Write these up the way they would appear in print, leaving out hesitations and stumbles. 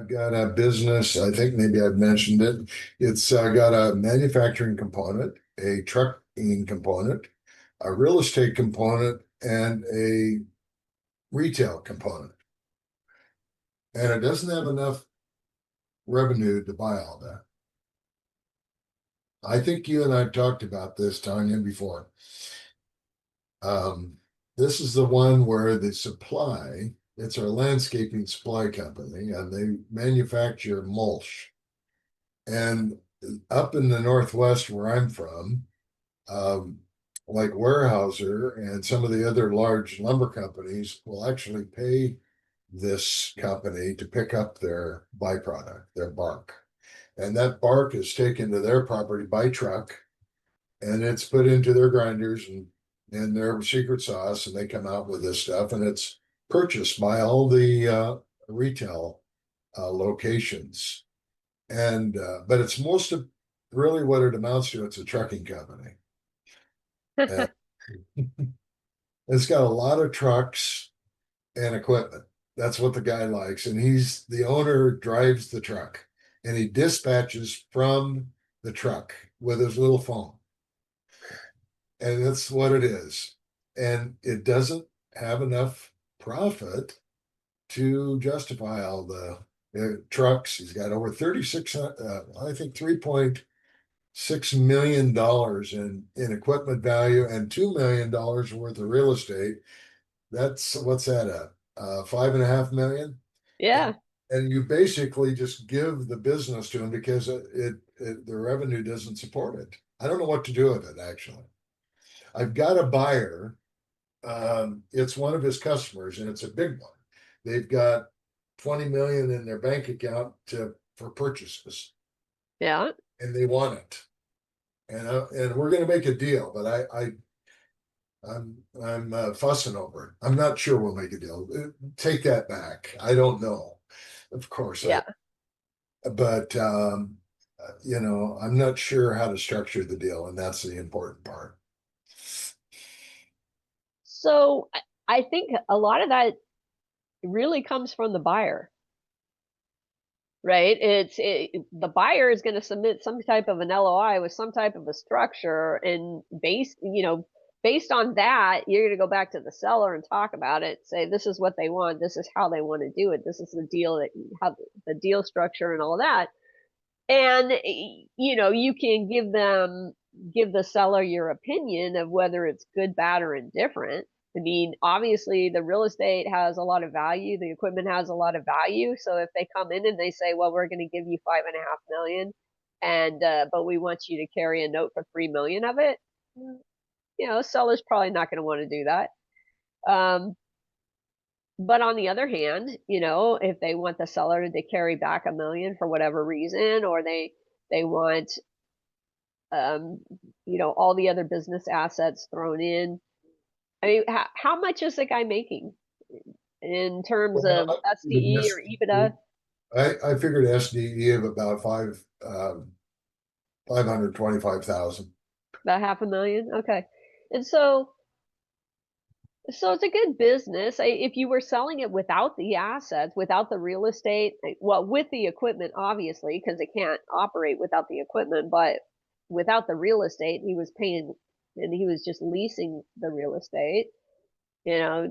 got a business. I think maybe I've mentioned it. It's got a manufacturing component, a trucking component, a real estate component, and a retail component. And it doesn't have enough revenue to buy all that. I think you and I have talked about this, Tanya, before. Um, this is the one where the supply, it's our landscaping supply company, and they manufacture mulch. And up in the Northwest where I'm from, um, like Weyerhaeuser and some of the other large lumber companies will actually pay this company to pick up their byproduct, their bark. And that bark is taken to their property by truck and it's put into their grinders and their secret sauce, and they come out with this stuff, and it's purchased by all the retail locations. And but it's most of really what it amounts to. It's a trucking company. And it's got a lot of trucks and equipment. That's what the guy likes. And he's the owner, drives the truck, and he dispatches from the truck with his little phone. And that's what it is. And it doesn't have enough profit to justify all the trucks. He's got over 36, I think $3.6 million in equipment value and $2 million worth of real estate. That's what's that at? 5.5 million. Yeah. And you basically just give the business to him because the revenue doesn't support it. I don't know what to do with it, actually. I've got a buyer. It's one of his customers, and it's a big one. They've got 20 million in their bank account for purchases, Yeah. and they want it. And we're going to make a deal, but I'm fussing over it. I'm not sure we'll make a deal. Take that back. I don't know. Of course, Yeah. but I'm not sure how to structure the deal, and that's the important part. So I think a lot of that really comes from the buyer, right? The buyer is going to submit some type of an LOI with some type of a structure, and based on that, you're going to go back to the seller and talk about it. Say this is what they want, this is how they want to do it, this is the deal that you have, the deal structure and all that. And you can give the seller your opinion of whether it's good, bad, or indifferent. I mean, obviously the real estate has a lot of value, the equipment has a lot of value. So if they come in and they say, well, we're going to give you 5.5 million, and but we want you to carry a note for 3 million of it, seller's probably not going to want to do that. But on the other hand, if they want the seller to carry back 1 million for whatever reason, or they want all the other business assets thrown in. I mean, how much is the guy making in terms of Well, SDE or EBITDA? I figured SDE of about 525,000. About 500,000. Okay. And so it's a good business. If you were selling it without the assets, without the real estate, well, with the equipment, obviously, because it can't operate without the equipment, but without the real estate, he was paying and he was just leasing the real estate, you know,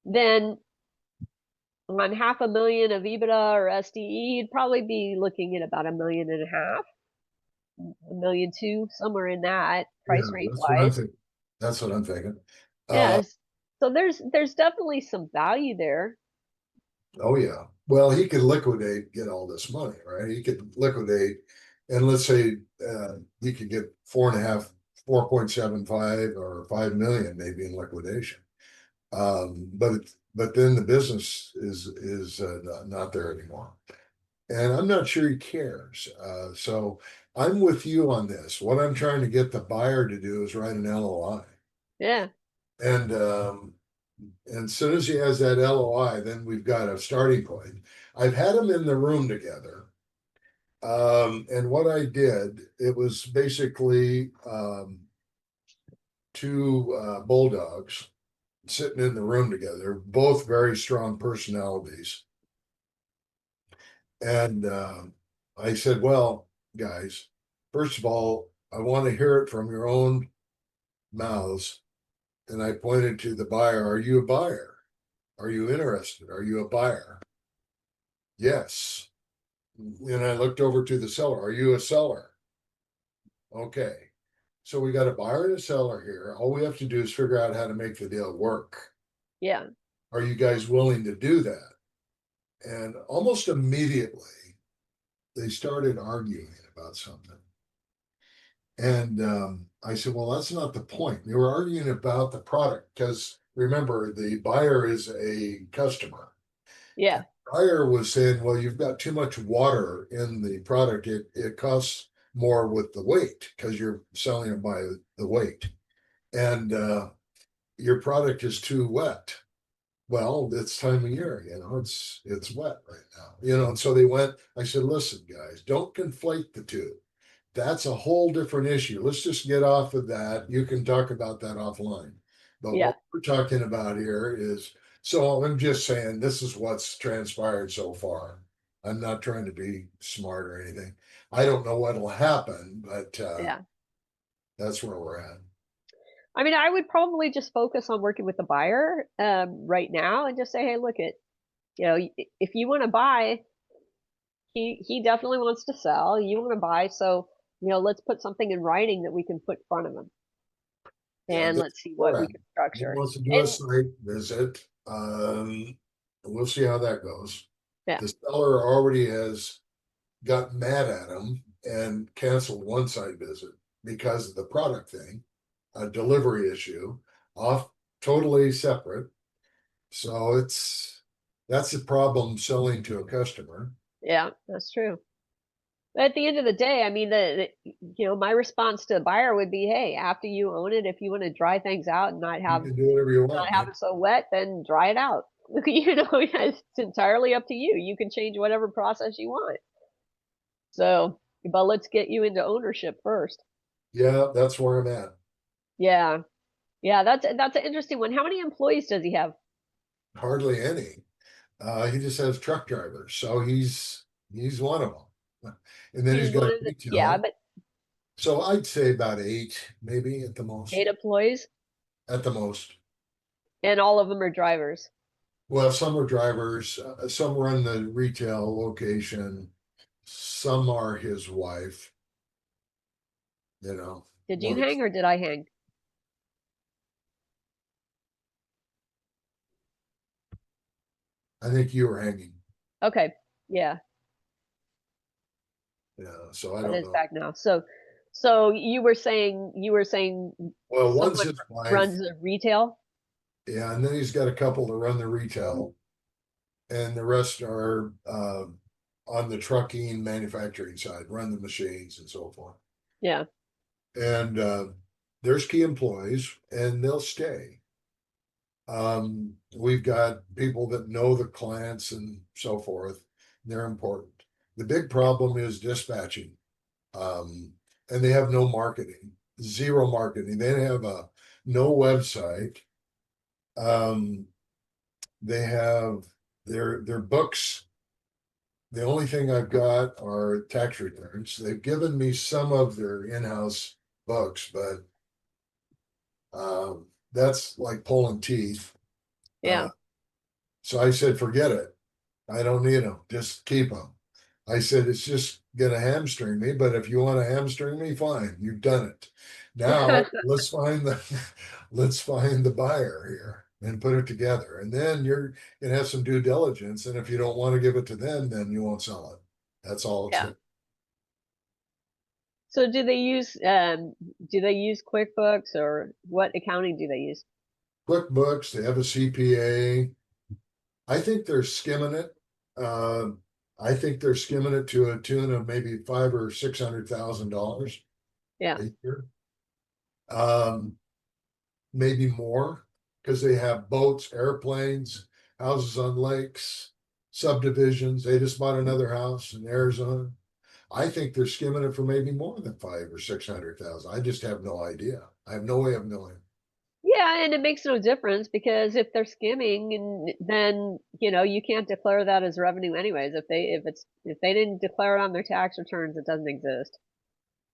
then on 500,000 of EBITDA or SDE, you'd probably be looking at about 1.5 million, 1.2 million, somewhere in that Yeah, price range that's what I'm wise. thinking. That's what I'm thinking. Uh, Yes. So there's definitely some value there. oh yeah. Well, he could liquidate, get all this money, right? He could liquidate, and let's say he could get 4.5, 4.75 or 5 million maybe in liquidation. But then the business is not there anymore. And I'm not sure he cares. So I'm with you on this. What I'm trying to get the buyer to do is write an LOI. Yeah. And as soon as he has that LOI, then we've got a starting point. I've had them in the room together. And what I did, it was basically two bulldogs sitting in the room together, both very strong personalities. And I said, well, guys, first of all, I want to hear it from your own mouths. And I pointed to the buyer. Are you a buyer? Are you interested? Are you a buyer? Yes. And I looked over to the seller. Are you a seller? Okay. So we got a buyer and a seller here. All we have to do is figure out how to make the deal work. Yeah. Are you guys willing to do that? And almost immediately, they started arguing about something. And I said, well, that's not the point. They were arguing about the product because remember, the buyer is a customer. Yeah. Buyer was saying, well, you've got too much water in the product. It costs more with the weight because you're selling it by the weight. And your product is too wet. Well, it's time of year, it's wet right now, and so they went, I said, listen, guys, don't conflate the two. That's a whole different issue. Let's just get off of that. You can talk about that offline. But Yeah. what we're talking about here is, so I'm just saying this is what's transpired so far. I'm not trying to be smart or anything. I don't know what'll happen, but Yeah. that's where we're at. I mean, I would probably just focus on working with the buyer right now and just say, hey, look it, if you want to buy, he definitely wants to sell. You want to buy, so let's put something in writing that we can put in front of him, Yeah, and that's let's see where what we're we at. can He structure. wants to do a And site visit. We'll see how that goes. yeah, The seller already has got mad at him and canceled one site visit because of the product thing, a delivery issue, off totally separate. So that's the problem selling to a customer. yeah, that's true. But at the end of the day, I mean, my response to a buyer would be, hey, after you own it, if you want to dry things out and not You have can do whatever you not want, have man. it so wet, then dry it out. It's entirely up to you. You can change whatever process you want. So, but let's get you into ownership first. Yeah, that's where I'm at. Yeah. Yeah, that's an interesting one. How many employees does he have? Hardly any. He just has truck drivers, so he's one of them. And then he's He's got one a of the, yeah, retail. but So I'd say about eight, maybe at the most. 8 employees, At the most. and all of them are drivers. Well, some are drivers, some run the retail location, some are his wife, you know. Did you One, hang or did I hang? I think you were hanging. Okay. Yeah, Yeah, so I that don't is know. back now. So you were saying Well, one's someone his wife, runs a retail? yeah, and then he's got a couple to run the retail, and the rest are on the trucking manufacturing side, run the machines and so forth. Yeah. And there's key employees, and they'll stay. We've got people that know the clients and so forth. They're important. The big problem is dispatching. Um, and they have no marketing, zero marketing. They have no website. Um, they have their books. The only thing I've got are tax returns. They've given me some of their in-house books, but that's like pulling teeth. Uh, Yeah. so I said, forget it. I don't need them. Just keep them. I said, it's just going to hamstring me, but if you want to hamstring me, fine. You've done it. Now let's find the buyer here and put it together. And then you're going to have some due diligence. And if you don't want to give it to them, then you won't sell it. That's all it's Yeah. going So do they use QuickBooks, or what accounting do they use? to. QuickBooks, they have a CPA. I think they're skimming it. I think they're skimming it to a tune of maybe five or $600,000 Yeah. a year. Um, maybe more because they have boats, airplanes, houses on lakes, subdivisions. They just bought another house in Arizona. I think they're skimming it for maybe more than five or 600,000. I just have no idea. I have no way of knowing. Yeah, and it makes no difference because if they're skimming, and then you can't declare that as revenue anyways. If they didn't declare it on their tax returns, it doesn't exist.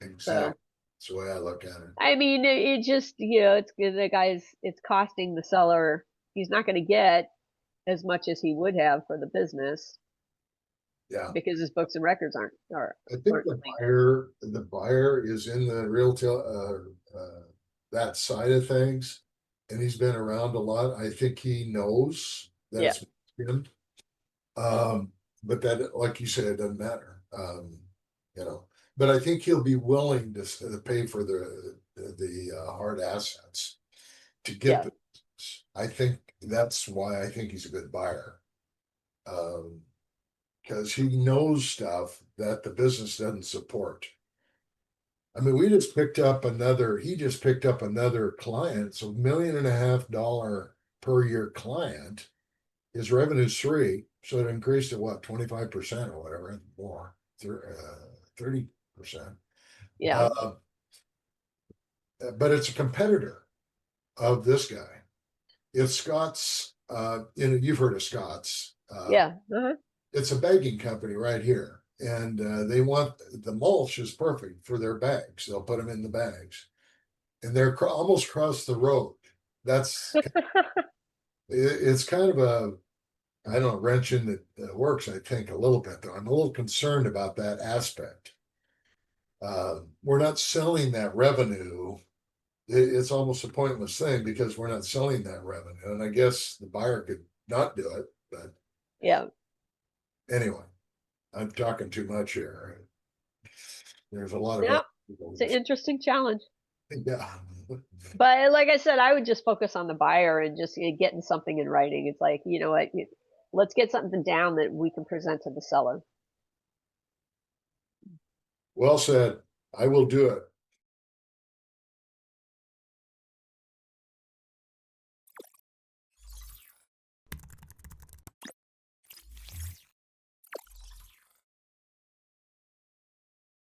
Exactly. So That's the way I look at it. I mean, it just it's costing the seller. He's not going to get as much as he would have for the business Yeah. because his books and records I think aren't clean. the buyer is in the that side of things, and he's been around a lot. I think he knows Yeah, that's him. But that, like you said, it doesn't matter. You know, but I think he'll be willing to pay for the hard assets to get yeah, the business. I think that's why I think he's a good buyer. Because he knows stuff that the business doesn't support. I mean, he just picked up another client. So $1.5 million per year client. His revenue's 3. So it increased to what, 25% or whatever, more, 30%. yeah, Uh, but it's a competitor of this guy. It's Scott's, you've heard of Scott's. yeah. It's a bagging company right here. And they want the mulch is perfect for their bags. They'll put them in the bags, and they're almost across the road. That's it's kind of a I don't know, wrench in the works. I think a little bit though. I'm a little concerned about that aspect. We're not selling that revenue. It's almost a pointless thing because we're not selling that revenue, and I guess the buyer could not do it. But Yeah. anyway, I'm talking too much here. There's a lot of Yeah. other people. It's an interesting challenge. Yeah. But like I said, I would just focus on the buyer and just getting something in writing. It's like, you know what, let's get something down that we can present to the seller. Well said. I will do it.